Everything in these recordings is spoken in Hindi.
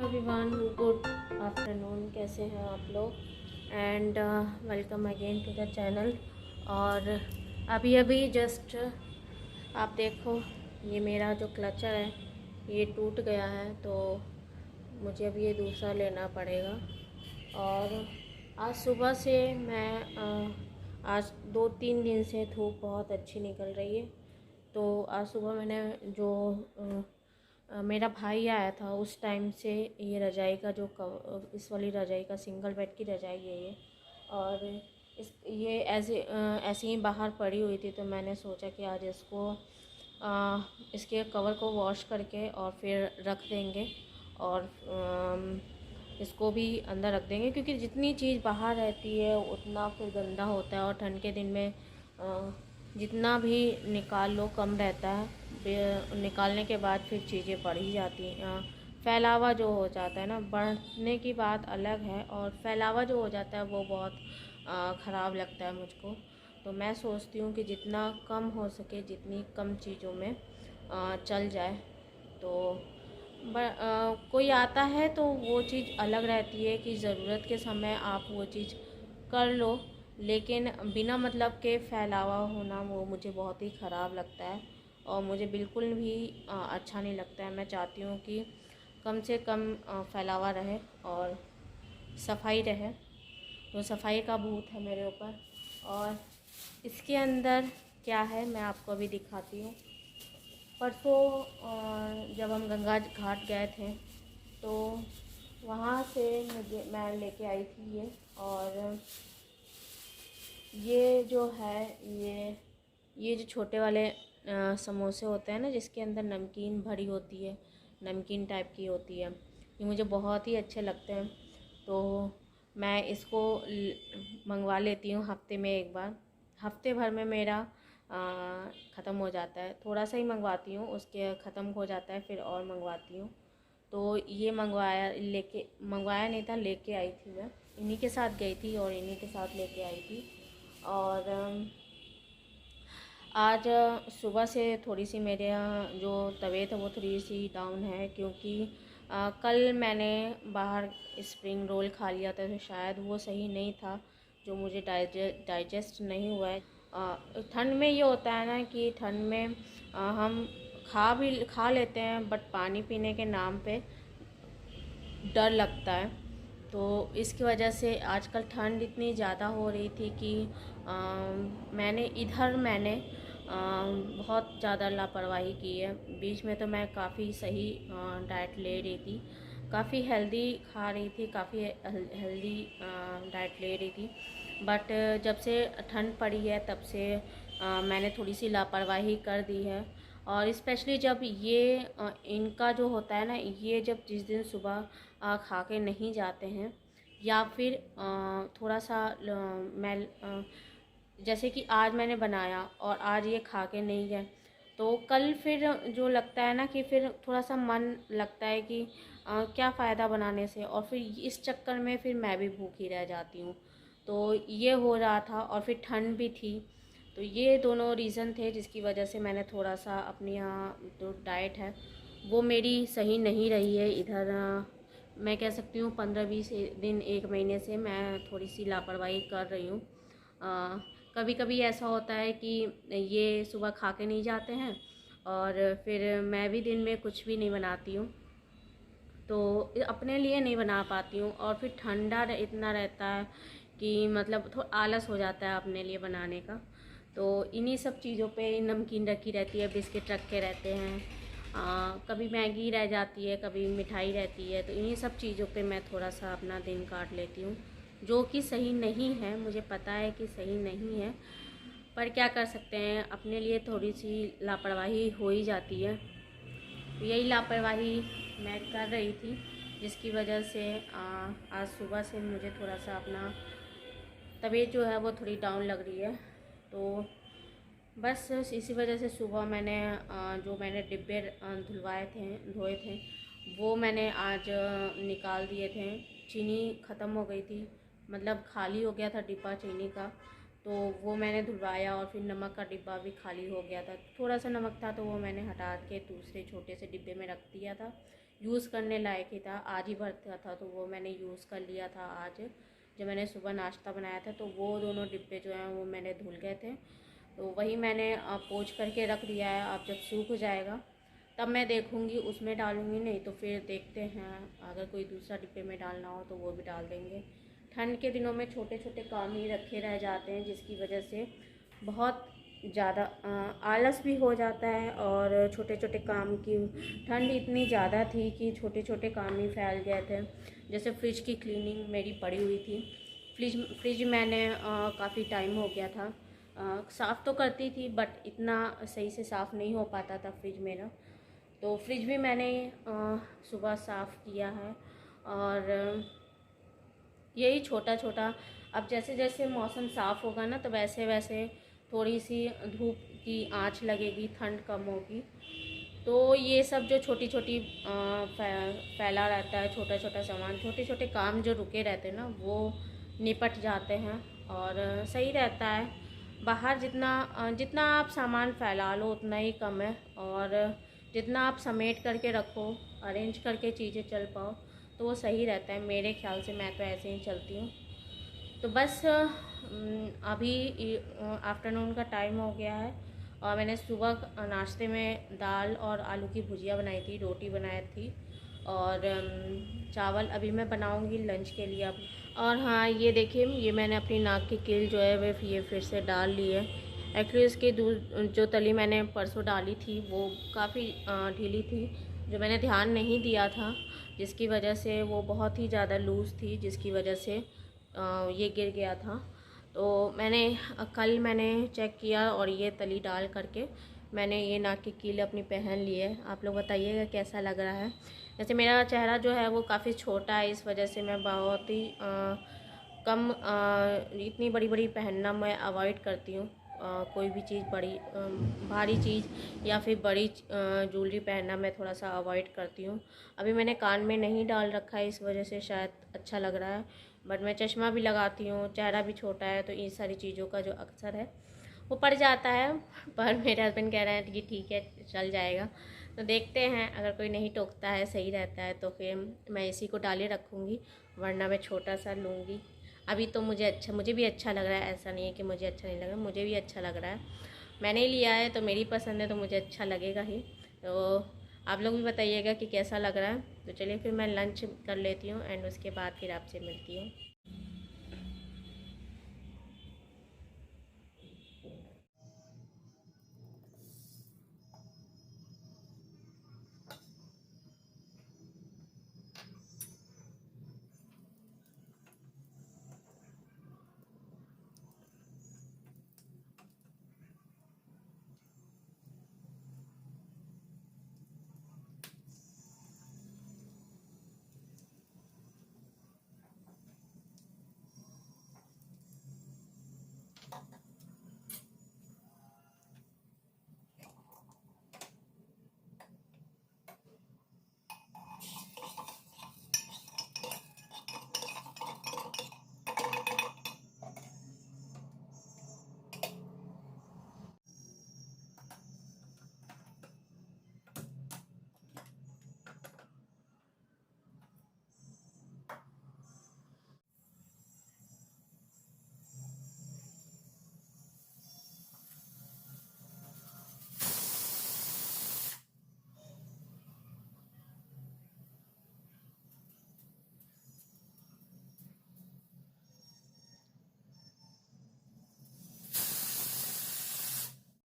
Everyone, good afternoon. कैसे हैं आप लोग? And welcome again to the channel. और अभी जस्ट आप देखो, ये मेरा जो क्लचर है ये टूट गया है, तो मुझे अभी ये दूसरा लेना पड़ेगा। और आज सुबह से आज 2-3 दिन से धूप बहुत अच्छी निकल रही है। तो आज सुबह मैंने जो मेरा भाई आया था उस टाइम से ये रज़ाई का जो इस वाली रज़ाई का सिंगल बेड की रज़ाई है ये। और ये ऐसे ही बाहर पड़ी हुई थी, तो मैंने सोचा कि आज इसके कवर को वॉश करके और फिर रख देंगे। और इसको भी अंदर रख देंगे, क्योंकि जितनी चीज़ बाहर रहती है उतना फिर गंदा होता है। और ठंड के दिन में जितना भी निकाल लो कम रहता है, निकालने के बाद फिर चीज़ें बढ़ ही जाती हैं। फैलावा जो हो जाता है ना, बढ़ने की बात अलग है, और फैलावा जो हो जाता है वो बहुत ख़राब लगता है मुझको। तो मैं सोचती हूँ कि जितना कम हो सके, जितनी कम चीज़ों में चल जाए। तो कोई आता है तो वो चीज़ अलग रहती है कि ज़रूरत के समय आप वो चीज़ कर लो, लेकिन बिना मतलब के फैलावा होना वो मुझे बहुत ही ख़राब लगता है और मुझे बिल्कुल भी अच्छा नहीं लगता है। मैं चाहती हूँ कि कम से कम फैलावा रहे और सफाई रहे। तो सफाई का भूत है मेरे ऊपर। और इसके अंदर क्या है मैं आपको अभी दिखाती हूँ। परसों जब हम गंगा घाट गए थे तो वहाँ से मैं लेके आई थी ये। और ये जो है ये जो छोटे वाले समोसे होते हैं ना, जिसके अंदर नमकीन भरी होती है, नमकीन टाइप की होती है, ये मुझे बहुत ही अच्छे लगते हैं। तो मैं इसको मंगवा लेती हूँ हफ्ते में एक बार। हफ्ते भर में मेरा ख़त्म हो जाता है। थोड़ा सा ही मंगवाती हूँ, उसके ख़त्म हो जाता है, फिर और मंगवाती हूँ। तो ये मंगवाया नहीं था, लेके आई थी मैं। इन्हीं के साथ गई थी और इन्हीं के साथ लेके आई थी। और आज सुबह से थोड़ी सी मेरे यहाँ जो तबीयत है वो थोड़ी सी डाउन है, क्योंकि कल मैंने बाहर स्प्रिंग रोल खा लिया था, तो शायद वो सही नहीं था, जो मुझे डाइजेस्ट नहीं हुआ है। ठंड में ये होता है ना कि ठंड में हम खा लेते हैं, बट पानी पीने के नाम पे डर लगता है। तो इसकी वजह से आजकल ठंड इतनी ज़्यादा हो रही थी कि मैंने बहुत ज़्यादा लापरवाही की है। बीच में तो मैं काफ़ी सही डाइट ले रही थी, काफ़ी हेल्दी खा रही थी, काफ़ी हेल्दी डाइट ले रही थी। बट जब से ठंड पड़ी है तब से मैंने थोड़ी सी लापरवाही कर दी है। और स्पेशली जब इनका जो होता है ना, ये जब जिस दिन सुबह खा के नहीं जाते हैं, या फिर थोड़ा सा जैसे कि आज मैंने बनाया और आज ये खा के नहीं गए, तो कल फिर जो लगता है ना कि फिर थोड़ा सा मन लगता है कि क्या फ़ायदा बनाने से, और फिर इस चक्कर में फिर मैं भी भूखी रह जाती हूँ। तो ये हो रहा था, और फिर ठंड भी थी। तो ये दोनों रीज़न थे जिसकी वजह से मैंने थोड़ा सा अपनी यहाँ जो डाइट है वो मेरी सही नहीं रही है। इधर मैं कह सकती हूँ 15-20 दिन, 1 महीने से मैं थोड़ी सी लापरवाही कर रही हूँ। कभी कभी ऐसा होता है कि ये सुबह खा के नहीं जाते हैं और फिर मैं भी दिन में कुछ भी नहीं बनाती हूँ, तो अपने लिए नहीं बना पाती हूँ। और फिर ठंडा इतना रहता है कि मतलब थोड़ा आलस हो जाता है अपने लिए बनाने का। तो इन्हीं सब चीज़ों पे नमकीन रखी रहती है, बिस्किट रखे रहते हैं, कभी मैगी रह जाती है, कभी मिठाई रहती है। तो इन्हीं सब चीज़ों पे मैं थोड़ा सा अपना दिन काट लेती हूँ, जो कि सही नहीं है, मुझे पता है कि सही नहीं है, पर क्या कर सकते हैं, अपने लिए थोड़ी सी लापरवाही हो ही जाती है। तो यही लापरवाही मैं कर रही थी, जिसकी वजह से आज सुबह से मुझे थोड़ा सा अपना तबीयत जो है वो थोड़ी डाउन लग रही है। तो बस इसी वजह से सुबह मैंने जो मैंने डिब्बे धोए थे वो मैंने आज निकाल दिए थे। चीनी ख़त्म हो गई थी, मतलब खाली हो गया था डिब्बा चीनी का, तो वो मैंने धुलवाया। और फिर नमक का डिब्बा भी खाली हो गया था, थोड़ा सा नमक था तो वो मैंने हटा के दूसरे छोटे से डिब्बे में रख दिया था, यूज़ करने लायक ही था। आज ही भरता था तो वो मैंने यूज़ कर लिया था। आज जब मैंने सुबह नाश्ता बनाया था तो वो दोनों डिब्बे जो हैं वो मैंने धुल गए थे, तो वही मैंने पोंछ करके रख दिया है। अब जब सूख जाएगा तब मैं देखूँगी, उसमें डालूँगी, नहीं तो फिर देखते हैं अगर कोई दूसरा डिब्बे में डालना हो तो वो भी डाल देंगे। ठंड के दिनों में छोटे छोटे काम ही रखे रह जाते हैं, जिसकी वजह से बहुत ज़्यादा आलस भी हो जाता है। और छोटे छोटे काम की ठंड इतनी ज़्यादा थी कि छोटे छोटे काम ही फैल गए थे। जैसे फ्रिज की क्लीनिंग मेरी पड़ी हुई थी। फ्रिज मैंने काफ़ी टाइम हो गया था, साफ़ तो करती थी बट इतना सही से साफ़ नहीं हो पाता था फ्रिज मेरा। तो फ्रिज भी मैंने सुबह साफ़ किया है। और यही छोटा छोटा, अब जैसे जैसे मौसम साफ़ होगा ना तो वैसे वैसे थोड़ी सी धूप की आंच लगेगी, ठंड कम होगी, तो ये सब जो छोटी छोटी फैला रहता है, छोटा छोटा सामान, छोटे छोटे काम जो रुके रहते हैं ना वो निपट जाते हैं और सही रहता है। बाहर जितना आप सामान फैला लो उतना ही कम है, और जितना आप समेट करके रखो, अरेंज करके चीज़ें चल पाओ तो वो सही रहता है। मेरे ख्याल से मैं तो ऐसे ही चलती हूँ। तो बस अभी आफ्टरनून का टाइम हो गया है और मैंने सुबह नाश्ते में दाल और आलू की भुजिया बनाई थी, रोटी बनाई थी और चावल अभी मैं बनाऊंगी लंच के लिए अब। और हाँ, ये देखिए, ये मैंने अपनी नाक की कील जो है वह ये फिर से डाल ली है। एक्चुअली इसकी दूध जो तली मैंने परसों डाली थी वो काफ़ी ढीली थी, जो मैंने ध्यान नहीं दिया था, जिसकी वजह से वो बहुत ही ज़्यादा लूज़ थी, जिसकी वजह से ये गिर गया था। तो कल मैंने चेक किया और ये तली डाल करके मैंने ये नाक की कील अपनी पहन ली है। आप लोग बताइएगा कैसा लग रहा है। जैसे मेरा चेहरा जो है वो काफ़ी छोटा है, इस वजह से मैं बहुत ही कम इतनी बड़ी बड़ी पहनना मैं अवॉइड करती हूँ। कोई भी चीज़ बड़ी भारी चीज़ या फिर बड़ी ज्वेलरी पहनना मैं थोड़ा सा अवॉइड करती हूँ। अभी मैंने कान में नहीं डाल रखा है, इस वजह से शायद अच्छा लग रहा है, बट मैं चश्मा भी लगाती हूँ, चेहरा भी छोटा है, तो इन सारी चीज़ों का जो अक्सर है वो पड़ जाता है। पर मेरे हस्बैंड कह रहे हैं कि ठीक है चल जाएगा, तो देखते हैं, अगर कोई नहीं टोकता है, सही रहता है तो फिर मैं इसी को डाले रखूँगी, वरना मैं छोटा सा लूँगी। अभी तो मुझे भी अच्छा लग रहा है, ऐसा नहीं है कि मुझे अच्छा नहीं लग रहा, मुझे भी अच्छा लग रहा है। मैंने ही लिया है तो मेरी पसंद है तो मुझे अच्छा लगेगा ही। तो आप लोग भी बताइएगा कि कैसा लग रहा है। तो चलिए फिर मैं लंच कर लेती हूँ एंड उसके बाद फिर आपसे मिलती हूँ।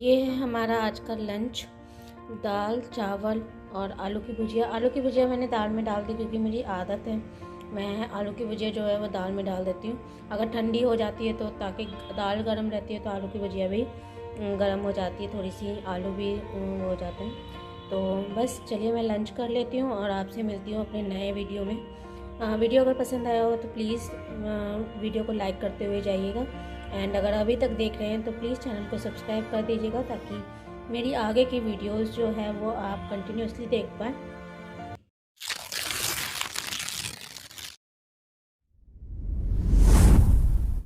ये है हमारा आज का लंच, दाल चावल और आलू की भुजिया। आलू की भुजिया मैंने दाल में डाल दी क्योंकि मेरी आदत है, मैं आलू की भुजिया जो है वो दाल में डाल देती हूँ। अगर ठंडी हो जाती है तो ताकि दाल गर्म रहती है तो आलू की भुजिया भी गर्म हो जाती है, थोड़ी सी आलू भी हो जाते हैं। तो बस चलिए मैं लंच कर लेती हूँ और आपसे मिलती हूँ अपने नए वीडियो में। वीडियो अगर पसंद आया हो तो प्लीज़ वीडियो को लाइक करते हुए जाइएगा, एंड अगर अभी तक देख रहे हैं तो प्लीज़ चैनल को सब्सक्राइब कर दीजिएगा ताकि मेरी आगे की वीडियोस जो है वो आप कंटिन्यूसली देख पाएँ।